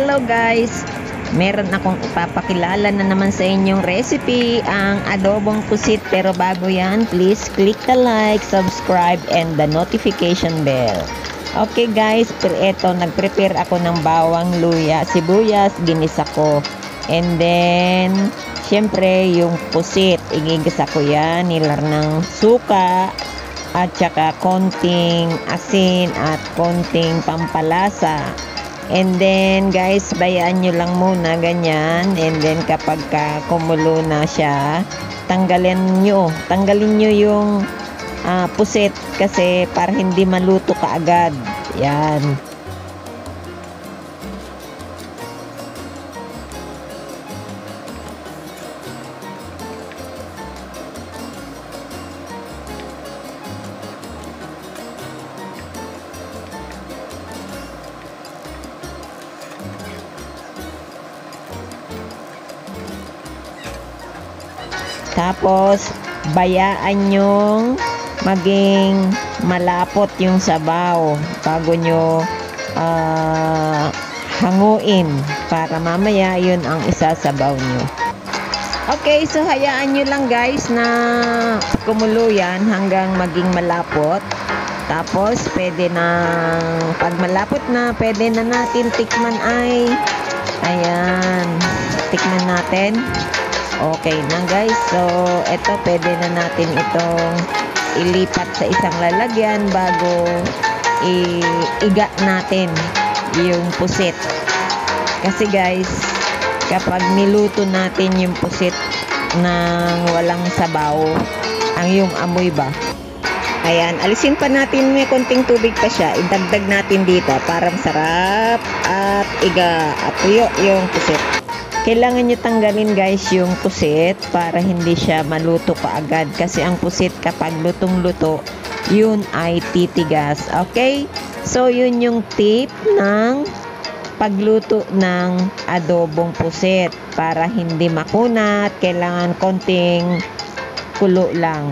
Hello guys! Meron akong ipapakilala na naman sa inyong recipe, ang adobong pusit. Pero bago yan, please click the like, subscribe, and the notification bell. Okay guys, eto, nag-prepare ako ng bawang, luya, sibuyas, ginisa ko. And then, syempre, yung pusit, igigisa ko yan, nilar ng suka, at saka konting asin at konting pampalasa. And then guys, bayaan nyo lang muna ganyan. And then kapag kumulo na siya, tanggalin nyo yung pusit kasi para hindi maluto kaagad. Yan. Tapos, bayaan nyong maging malapot yung sabaw bago nyo hanguin para mamaya yun ang isasabaw nyo. Okay, so hayaan nyo lang guys na kumulo yan hanggang maging malapot. Tapos, pwede na, pag malapot na, pwede na natin tikman ayan, tikman natin. Okay na guys, so eto pwede na natin itong ilipat sa isang lalagyan bago iga natin yung pusit. Kasi guys, kapag niluto natin yung pusit ng walang sabaw, ang yung amoy ba? Ayan, alisin pa natin, may konting tubig pa siya, idagdag natin dito para masarap at iga at tuyo yung pusit. Kailangan nyo tanggalin guys yung pusit para hindi siya maluto kaagad. Kasi ang pusit kapag lutong-luto, yun ay titigas. Okay? So, yun yung tip ng pagluto ng adobong pusit. Para hindi makunat, kailangan konting kulo lang.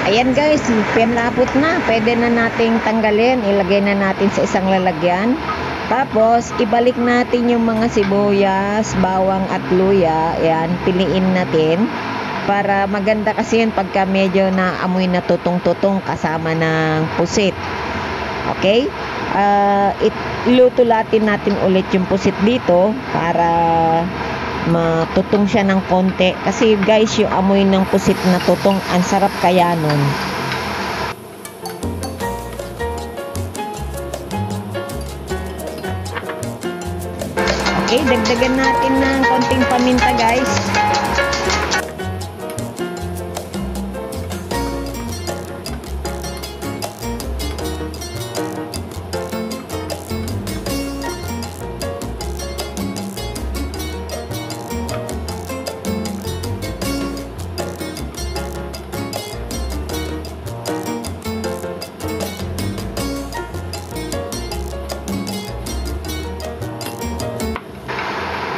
Ayan guys, pinlapot na. Pwede na nating tanggalin. Ilagay na natin sa isang lalagyan. Tapos, ibalik natin yung mga sibuyas, bawang at luya. Ayan, piliin natin. Para maganda kasi yun pagka medyo naamoy na tutong-tutong kasama ng pusit. Okay? Ilutulatin natin ulit yung pusit dito para matutong siya ng konti. Kasi guys, yung amoy ng pusit na tutong, ang sarap kaya nun. Okay, dagdagan natin ng konting paminta guys.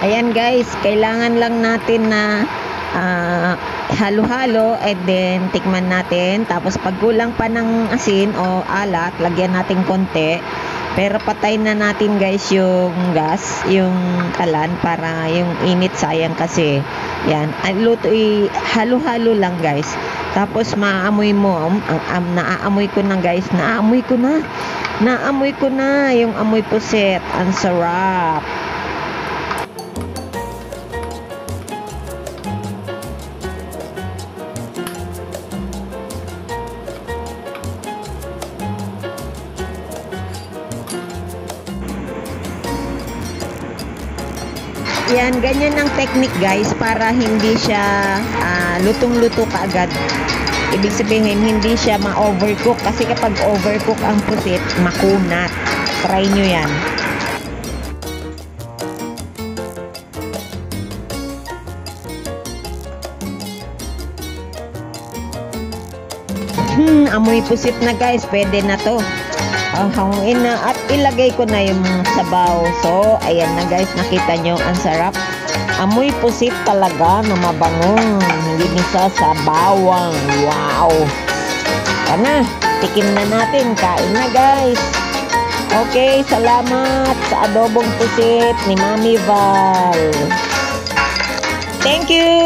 Ayan guys, kailangan lang natin na halo-halo and then tikman natin. Tapos pag kulang pa ng asin o alat, lagyan natin konti. Pero patay na natin guys yung gas, yung kalan para yung init, sayang kasi. Yan, halo-halo lang guys. Tapos maamoy mo, naaamoy ko na guys, naamoy ko na yung amoy pusit. Ang sarap. Yan, ganyan ang technique guys para hindi siya lutong-luto kaagad. Ibig sabihin, hindi siya ma-overcook kasi kapag overcook ang pusit, makunat. Try nyo yan. Amoy pusit na guys. Pwede na to. Hanguin na at ilagay ko na yung sabaw. So, ayan na guys. Nakita nyo, ang sarap. Amoy pusit talaga na mabangong. Hindi misa sa bawang. Wow! Tara, tikim na natin. Kain na guys. Okay, salamat sa adobong pusit ni Mami Val. Thank you!